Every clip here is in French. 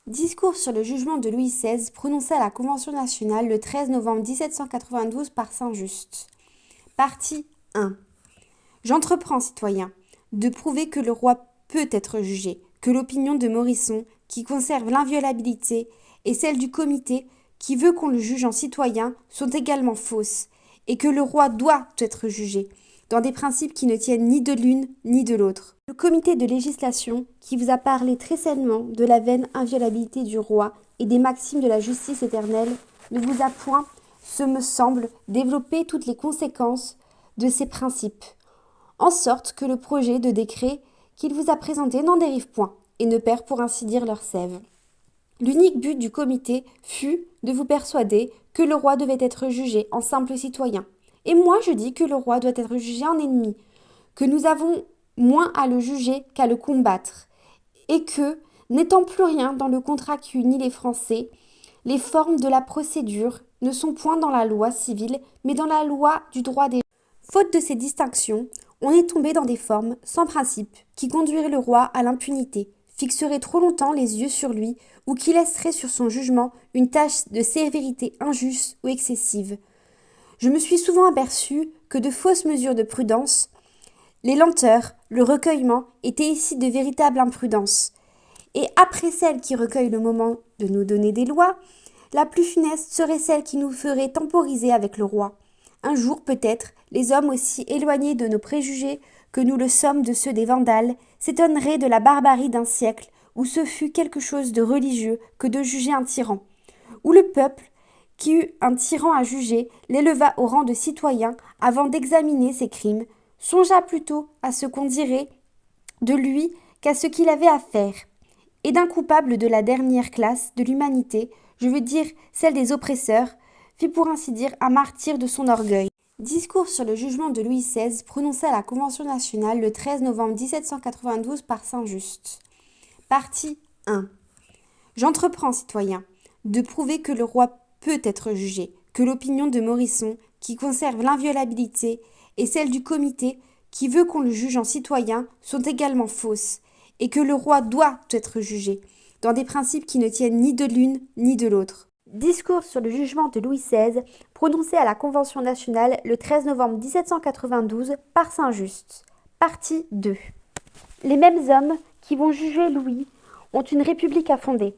Discours sur le jugement de Louis XVI prononcé à la Convention nationale le 13 novembre 1792 par Saint-Just. Partie 1. J'entreprends, citoyens, de prouver que le roi peut être jugé, que l'opinion de Morisson, qui conserve l'inviolabilité, et celle du comité, qui veut qu'on le juge en citoyen, sont également fausses, et que le roi doit être jugé, dans des principes qui ne tiennent ni de l'une ni de l'autre. Le comité de législation, qui vous a parlé très sainement de la vaine inviolabilité du roi et des maximes de la justice éternelle, ne vous a point, ce me semble, développé toutes les conséquences de ces principes, en sorte que le projet de décret qu'il vous a présenté n'en dérive point, et ne perd pour ainsi dire leur sève. L'unique but du comité fut de vous persuader que le roi devait être jugé en simple citoyen. Et moi je dis que le roi doit être jugé en ennemi, que nous avons moins à le juger qu'à le combattre, et que, n'étant plus rien dans le contrat qui unit les Français, les formes de la procédure ne sont point dans la loi civile, mais dans la loi du droit des gens. Faute de ces distinctions, on est tombé dans des formes sans principe qui conduiraient le roi à l'impunité, fixeraient trop longtemps les yeux sur lui ou qui laisseraient sur son jugement une tache de sévérité injuste ou excessive. Je me suis souvent aperçu que de fausses mesures de prudence, les lenteurs, le recueillement étaient ici de véritables imprudences. Et après celle qui recueille le moment de nous donner des lois, la plus funeste serait celle qui nous ferait temporiser avec le roi. Un jour, peut-être, les hommes aussi éloignés de nos préjugés que nous le sommes de ceux des Vandales s'étonneraient de la barbarie d'un siècle où ce fut quelque chose de religieux que de juger un tyran, où le peuple, qui eut un tyran à juger, l'éleva au rang de citoyen avant d'examiner ses crimes, songea plutôt à ce qu'on dirait de lui qu'à ce qu'il avait à faire. Et d'un coupable de la dernière classe de l'humanité, je veux dire celle des oppresseurs, fit pour ainsi dire un martyr de son orgueil. Discours sur le jugement de Louis XVI prononcé à la Convention nationale le 13 novembre 1792 par Saint-Just. Partie 1. J'entreprends, citoyens, de prouver que le roi peut être jugé, que l'opinion de Morisson, qui conserve l'inviolabilité, et celle du comité, qui veut qu'on le juge en citoyen, sont également fausses, et que le roi doit être jugé, dans des principes qui ne tiennent ni de l'une ni de l'autre. Discours sur le jugement de Louis XVI, prononcé à la Convention nationale le 13 novembre 1792 par Saint-Just. Partie 2. Les mêmes hommes qui vont juger Louis ont une république à fonder.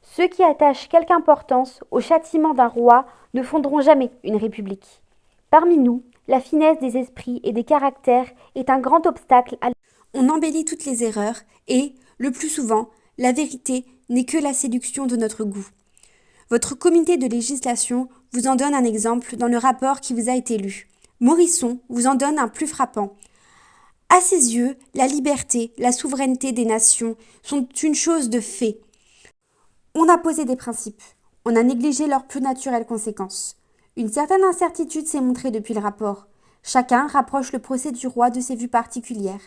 Ceux qui attachent quelque importance au châtiment d'un roi ne fonderont jamais une république. Parmi nous, la finesse des esprits et des caractères est un grand obstacle à... On embellit toutes les erreurs et, le plus souvent, la vérité n'est que la séduction de notre goût. Votre comité de législation vous en donne un exemple dans le rapport qui vous a été lu. Morisson vous en donne un plus frappant. À ses yeux, la liberté, la souveraineté des nations sont une chose de fait. On a posé des principes, on a négligé leurs plus naturelles conséquences. Une certaine incertitude s'est montrée depuis le rapport. Chacun rapproche le procès du roi de ses vues particulières.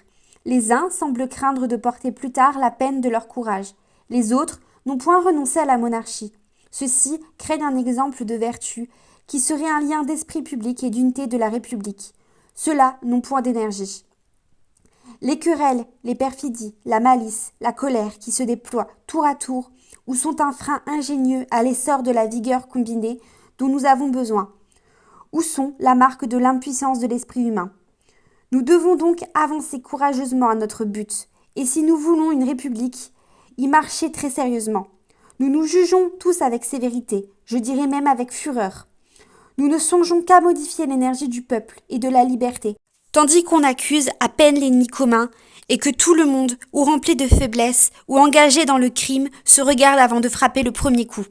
Les uns semblent craindre de porter plus tard la peine de leur courage. Les autres n'ont point renoncé à la monarchie. Ceux-ci craignent un exemple de vertu qui serait un lien d'esprit public et d'unité de la République. Ceux-là n'ont point d'énergie. Les querelles, les perfidies, la malice, la colère qui se déploient tour à tour ou sont un frein ingénieux à l'essor de la vigueur combinée dont nous avons besoin, ou sont la marque de l'impuissance de l'esprit humain. Nous devons donc avancer courageusement à notre but, et si nous voulons une république, y marcher très sérieusement. Nous nous jugeons tous avec sévérité, je dirais même avec fureur. Nous ne songeons qu'à modifier l'énergie du peuple et de la liberté, tandis qu'on accuse à peine l'ennemi commun et que tout le monde, ou rempli de faiblesse, ou engagé dans le crime, se regarde avant de frapper le premier coup.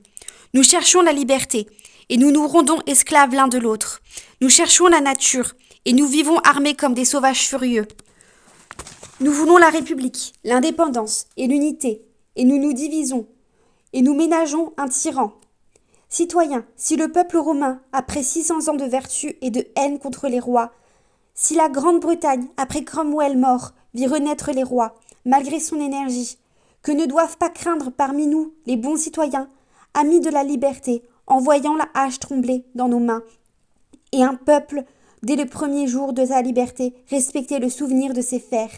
Nous cherchons la liberté, et nous nous rendons esclaves l'un de l'autre. Nous cherchons la nature, et nous vivons armés comme des sauvages furieux. Nous voulons la République, l'indépendance et l'unité, et nous nous divisons, et nous ménageons un tyran. Citoyens, si le peuple romain, après 600 ans de vertu et de haine contre les rois, si la Grande-Bretagne, après Cromwell mort, vit renaître les rois, malgré son énergie, que ne doivent pas craindre parmi nous les bons citoyens, amis de la liberté, en voyant la hache trembler dans nos mains, et un peuple, dès le premier jour de sa liberté, respecter le souvenir de ses fers.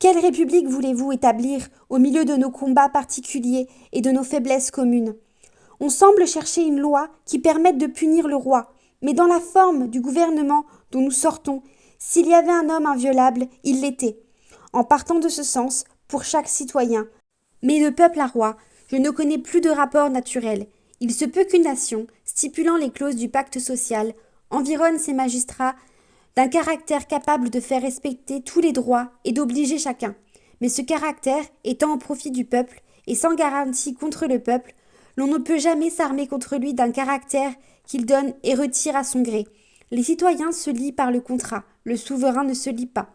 Quelle république voulez-vous établir au milieu de nos combats particuliers et de nos faiblesses communes? On semble chercher une loi qui permette de punir le roi, mais dans la forme du gouvernement dont nous sortons, s'il y avait un homme inviolable, il l'était, en partant de ce sens pour chaque citoyen. Mais de peuple à roi, je ne connais plus de rapport naturel. Il se peut qu'une nation, stipulant les clauses du pacte social, environne ses magistrats d'un caractère capable de faire respecter tous les droits et d'obliger chacun. Mais ce caractère étant au profit du peuple et sans garantie contre le peuple, l'on ne peut jamais s'armer contre lui d'un caractère qu'il donne et retire à son gré. Les citoyens se lient par le contrat, le souverain ne se lie pas.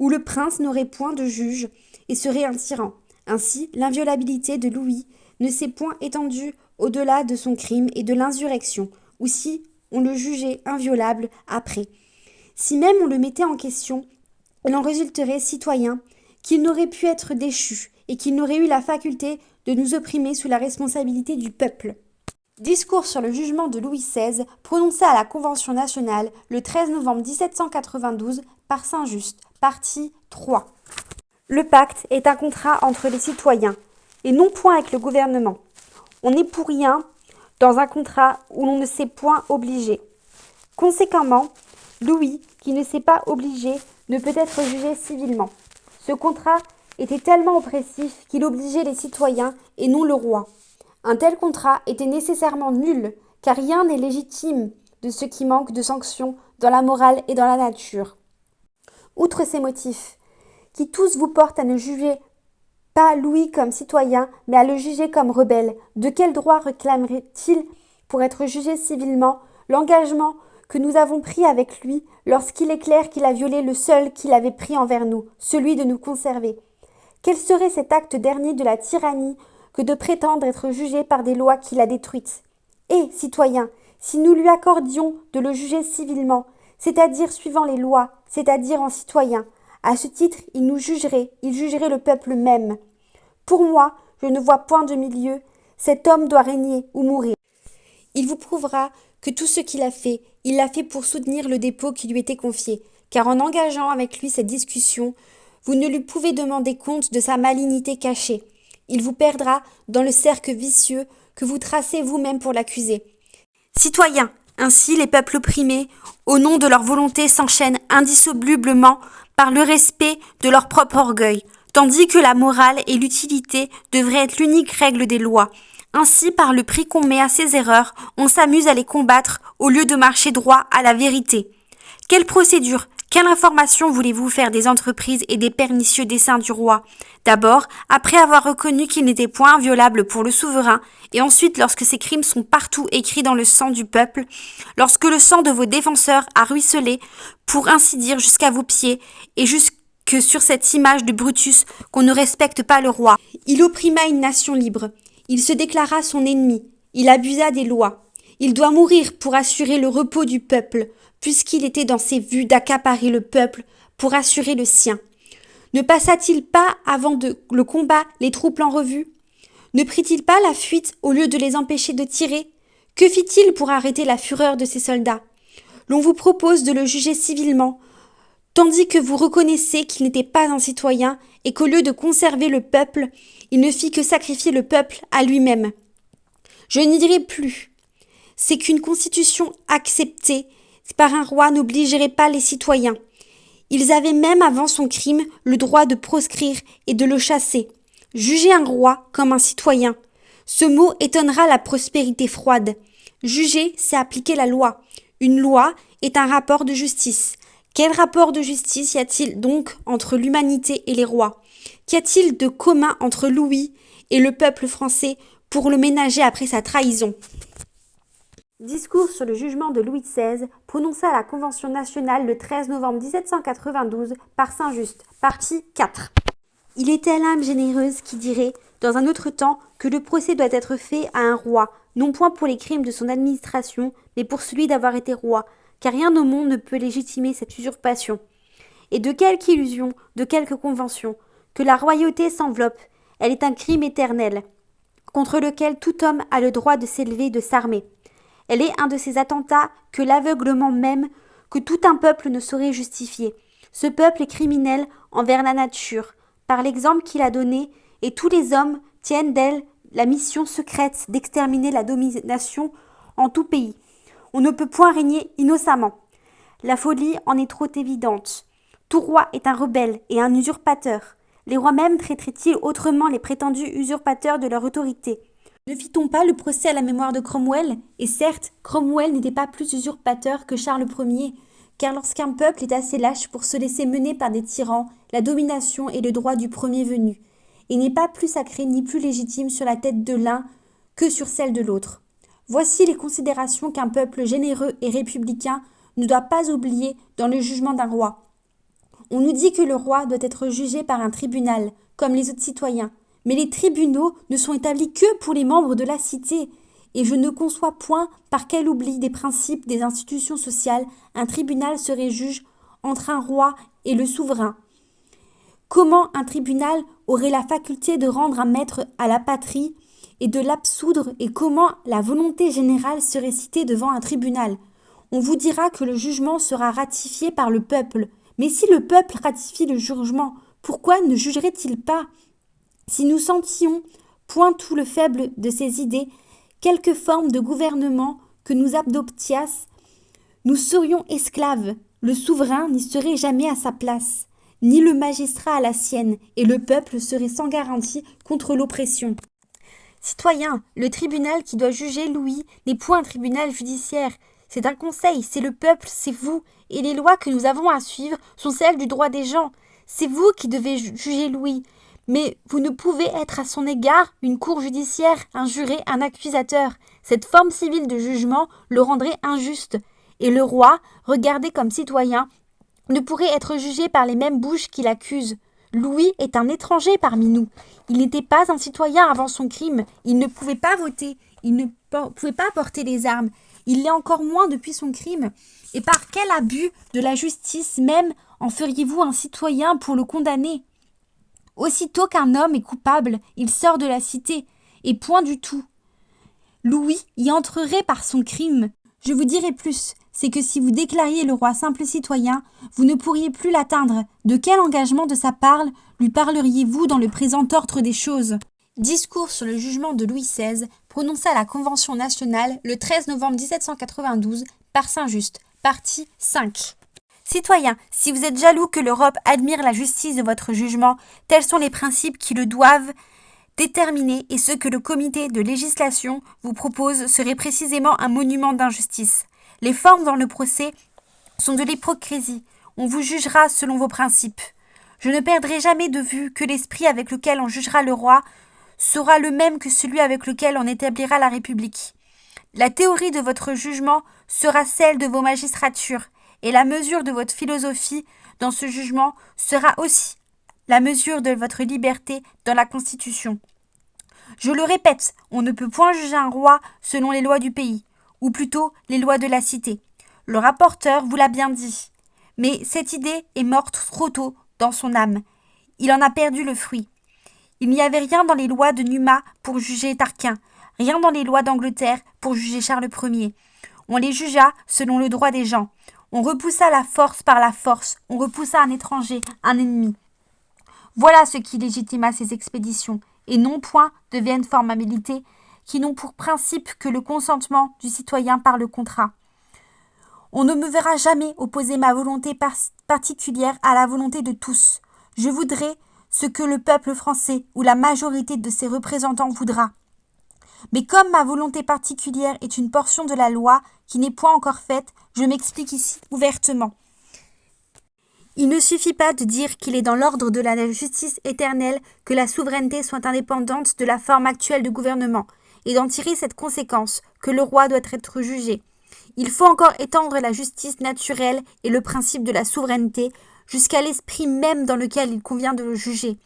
Ou le prince n'aurait point de juge et serait un tyran. Ainsi, l'inviolabilité de Louis ne s'est point étendue au-delà de son crime et de l'insurrection, ou si on le jugeait inviolable après. Si même on le mettait en question, il en résulterait, citoyen, qu'il n'aurait pu être déchu et qu'il n'aurait eu la faculté de nous opprimer sous la responsabilité du peuple. Discours sur le jugement de Louis XVI, prononcé à la Convention nationale le 13 novembre 1792 par Saint-Just, partie 3. Le pacte est un contrat entre les citoyens, et non point avec le gouvernement. On n'est pour rien dans un contrat où l'on ne s'est point obligé. Conséquemment, Louis, qui ne s'est pas obligé, ne peut être jugé civilement. Ce contrat était tellement oppressif qu'il obligeait les citoyens et non le roi. Un tel contrat était nécessairement nul, car rien n'est légitime de ce qui manque de sanction dans la morale et dans la nature. Outre ces motifs, qui tous vous portent à ne juger pas Louis comme citoyen, mais à le juger comme rebelle, de quel droit réclamerait-il pour être jugé civilement l'engagement que nous avons pris avec lui lorsqu'il est clair qu'il a violé le seul qu'il avait pris envers nous, celui de nous conserver? Quel serait cet acte dernier de la tyrannie que de prétendre être jugé par des lois qu'il a détruites? Et, citoyens, si nous lui accordions de le juger civilement, c'est-à-dire suivant les lois, c'est-à-dire en citoyen, à ce titre, il nous jugerait, il jugerait le peuple même. Pour moi, je ne vois point de milieu, cet homme doit régner ou mourir. Il vous prouvera que tout ce qu'il a fait, il l'a fait pour soutenir le dépôt qui lui était confié, car en engageant avec lui cette discussion, vous ne lui pouvez demander compte de sa malignité cachée. Il vous perdra dans le cercle vicieux que vous tracez vous-même pour l'accuser. Citoyens, ainsi les peuples opprimés, au nom de leur volonté, s'enchaînent indissolublement par le respect de leur propre orgueil, tandis que la morale et l'utilité devraient être l'unique règle des lois. Ainsi, par le prix qu'on met à ces erreurs, on s'amuse à les combattre au lieu de marcher droit à la vérité. Quelle procédure, quelle information voulez-vous faire des entreprises et des pernicieux desseins du roi? D'abord, après avoir reconnu qu'il n'était point inviolable pour le souverain, et ensuite lorsque ces crimes sont partout écrits dans le sang du peuple, lorsque le sang de vos défenseurs a ruisselé, pour ainsi dire jusqu'à vos pieds, et jusque sur cette image de Brutus qu'on ne respecte pas le roi. Il opprima une nation libre, il se déclara son ennemi, il abusa des lois. Il doit mourir pour assurer le repos du peuple, puisqu'il était dans ses vues d'accaparer le peuple pour assurer le sien. Ne passa-t-il pas avant le combat les troupes en revue? Ne prit-il pas la fuite au lieu de les empêcher de tirer? Que fit-il pour arrêter la fureur de ses soldats? L'on vous propose de le juger civilement, tandis que vous reconnaissez qu'il n'était pas un citoyen et qu'au lieu de conserver le peuple, il ne fit que sacrifier le peuple à lui-même. Je n'y dirai plus. C'est qu'une constitution acceptée par un roi n'obligerait pas les citoyens. Ils avaient même avant son crime le droit de proscrire et de le chasser. Juger un roi comme un citoyen. Ce mot étonnera la prospérité froide. Juger, c'est appliquer la loi. Une loi est un rapport de justice. Quel rapport de justice y a-t-il donc entre l'humanité et les rois? Qu'y a-t-il de commun entre Louis et le peuple français pour le ménager après sa trahison? Discours sur le jugement de Louis XVI, prononcé à la Convention nationale le 13 novembre 1792 par Saint-Just, partie 4. Il était l'âme généreuse qui dirait, dans un autre temps, que le procès doit être fait à un roi, non point pour les crimes de son administration, mais pour celui d'avoir été roi, car rien au monde ne peut légitimer cette usurpation. Et de quelque illusion, de quelque convention, que la royauté s'enveloppe, elle est un crime éternel, contre lequel tout homme a le droit de s'élever et de s'armer. Elle est un de ces attentats que l'aveuglement même, que tout un peuple ne saurait justifier. Ce peuple est criminel envers la nature, par l'exemple qu'il a donné, et tous les hommes tiennent d'elle la mission secrète d'exterminer la domination en tout pays. On ne peut point régner innocemment. La folie en est trop évidente. Tout roi est un rebelle et un usurpateur. Les rois même traiteraient-ils autrement les prétendus usurpateurs de leur autorité? Ne fit-on pas le procès à la mémoire de Cromwell? Et certes, Cromwell n'était pas plus usurpateur que Charles Ier, car lorsqu'un peuple est assez lâche pour se laisser mener par des tyrans, la domination est le droit du premier venu, et n'est pas plus sacré ni plus légitime sur la tête de l'un que sur celle de l'autre. Voici les considérations qu'un peuple généreux et républicain ne doit pas oublier dans le jugement d'un roi. On nous dit que le roi doit être jugé par un tribunal, comme les autres citoyens, mais les tribunaux ne sont établis que pour les membres de la cité, et je ne conçois point par quel oubli des principes des institutions sociales un tribunal serait juge entre un roi et le souverain. Comment un tribunal aurait la faculté de rendre un maître à la patrie et de l'absoudre, et comment la volonté générale serait citée devant un tribunal? On vous dira que le jugement sera ratifié par le peuple, mais si le peuple ratifie le jugement, pourquoi ne jugerait-il pas? Si nous sentions point tout le faible de ces idées, quelque forme de gouvernement que nous adoptiassent, nous serions esclaves, le souverain n'y serait jamais à sa place, ni le magistrat à la sienne, et le peuple serait sans garantie contre l'oppression. Citoyens, le tribunal qui doit juger Louis n'est point un tribunal judiciaire, c'est un conseil, c'est le peuple, c'est vous, et les lois que nous avons à suivre sont celles du droit des gens. C'est vous qui devez juger Louis, mais vous ne pouvez être à son égard une cour judiciaire, un juré, un accusateur. Cette forme civile de jugement le rendrait injuste, et le roi, regardé comme citoyen, ne pourrait être jugé par les mêmes bouches qui l'accusent. Louis est un étranger parmi nous. Il n'était pas un citoyen avant son crime. Il ne pouvait pas voter. Il ne pouvait pas porter les armes. Il l'est encore moins depuis son crime. Et par quel abus de la justice même en feriez-vous un citoyen pour le condamner? Aussitôt qu'un homme est coupable, il sort de la cité, et point du tout. Louis y entrerait par son crime. Je vous dirai plus, c'est que si vous déclariez le roi simple citoyen, vous ne pourriez plus l'atteindre. De quel engagement de sa part lui parleriez-vous dans le présent ordre des choses? Discours sur le jugement de Louis XVI, prononcé à la Convention nationale le 13 novembre 1792 par Saint-Just, partie 5. Citoyens, si vous êtes jaloux que l'Europe admire la justice de votre jugement, tels sont les principes qui le doivent déterminer, et ce que le comité de législation vous propose serait précisément un monument d'injustice. Les formes dans le procès sont de l'hypocrisie. On vous jugera selon vos principes. Je ne perdrai jamais de vue que l'esprit avec lequel on jugera le roi sera le même que celui avec lequel on établira la République. La théorie de votre jugement sera celle de vos magistratures, et la mesure de votre philosophie dans ce jugement sera aussi la mesure de votre liberté dans la Constitution. Je le répète, on ne peut point juger un roi selon les lois du pays, ou plutôt les lois de la cité. Le rapporteur vous l'a bien dit. Mais cette idée est morte trop tôt dans son âme. Il en a perdu le fruit. Il n'y avait rien dans les lois de Numa pour juger Tarquin, rien dans les lois d'Angleterre pour juger Charles Ier. On les jugea selon le droit des gens. On repoussa la force par la force, on repoussa un étranger, un ennemi. Voilà ce qui légitima ces expéditions, et non point de vaines formalités qui n'ont pour principe que le consentement du citoyen par le contrat. On ne me verra jamais opposer ma volonté particulière à la volonté de tous. Je voudrais ce que le peuple français ou la majorité de ses représentants voudra. Mais comme ma volonté particulière est une portion de la loi qui n'est point encore faite, je m'explique ici ouvertement. Il ne suffit pas de dire qu'il est dans l'ordre de la justice éternelle que la souveraineté soit indépendante de la forme actuelle de gouvernement, et d'en tirer cette conséquence que le roi doit être jugé. Il faut encore étendre la justice naturelle et le principe de la souveraineté jusqu'à l'esprit même dans lequel il convient de le juger.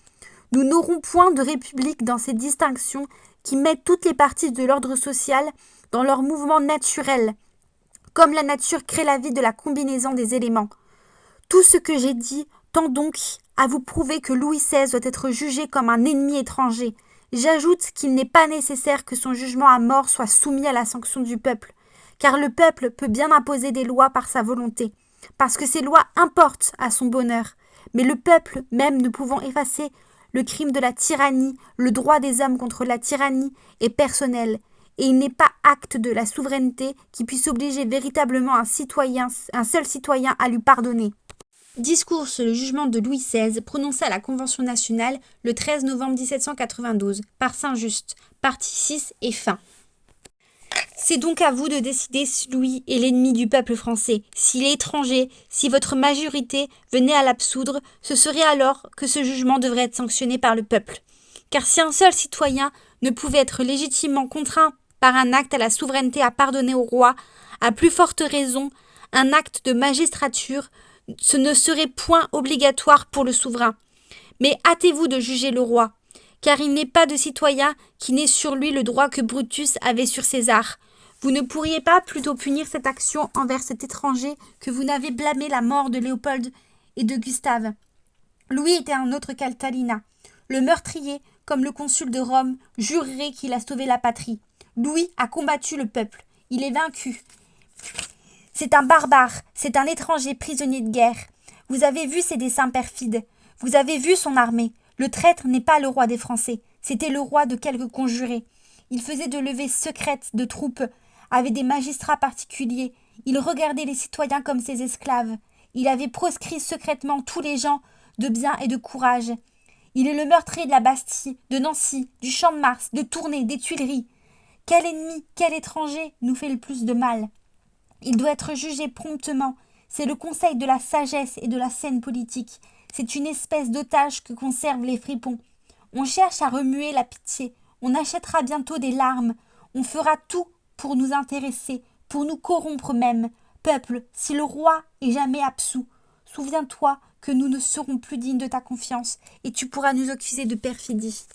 Nous n'aurons point de république dans ces distinctions qui mettent toutes les parties de l'ordre social dans leur mouvement naturel, comme la nature crée la vie de la combinaison des éléments. Tout ce que j'ai dit tend donc à vous prouver que Louis XVI doit être jugé comme un ennemi étranger. J'ajoute qu'il n'est pas nécessaire que son jugement à mort soit soumis à la sanction du peuple, car le peuple peut bien imposer des lois par sa volonté, parce que ces lois importent à son bonheur. mais le peuple même ne pouvant effacer le crime de la tyrannie, le droit des hommes contre la tyrannie est personnel, et il n'est pas acte de la souveraineté qui puisse obliger véritablement un seul citoyen à lui pardonner. Discours sur le jugement de Louis XVI prononcé à la Convention nationale le 13 novembre 1792 par Saint-Just, partie 6 et fin. C'est donc à vous de décider si Louis est l'ennemi du peuple français. S'il est étranger, si votre majorité venait à l'absoudre, ce serait alors que ce jugement devrait être sanctionné par le peuple. Car si un seul citoyen ne pouvait être légitimement contraint par un acte à la souveraineté à pardonner au roi, à plus forte raison, un acte de magistrature, ce ne serait point obligatoire pour le souverain. Mais hâtez-vous de juger le roi, car il n'est pas de citoyen qui n'ait sur lui le droit que Brutus avait sur César. Vous ne pourriez pas plutôt punir cette action envers cet étranger que vous n'avez blâmé la mort de Léopold et de Gustave. Louis était un autre qu'Altalina. Le meurtrier, comme le consul de Rome, jurerait qu'il a sauvé la patrie. Louis a combattu le peuple. Il est vaincu. C'est un barbare, c'est un étranger prisonnier de guerre. Vous avez vu ses desseins perfides. Vous avez vu son armée. Le traître n'est pas le roi des Français. C'était le roi de quelques conjurés. Il faisait de levées secrètes de troupes, avait des magistrats particuliers. Il regardait les citoyens comme ses esclaves. Il avait proscrit secrètement tous les gens de bien et de courage. Il est le meurtrier de la Bastille, de Nancy, du Champ de Mars, de Tournai, des Tuileries. Quel ennemi, quel étranger nous fait le plus de mal? Il doit être jugé promptement. C'est le conseil de la sagesse et de la scène politique. C'est une espèce d'otage que conservent les fripons. On cherche à remuer la pitié. On achètera bientôt des larmes. On fera tout pour nous intéresser, pour nous corrompre même. Peuple, si le roi est jamais absous, souviens-toi que nous ne serons plus dignes de ta confiance et tu pourras nous accuser de perfidie.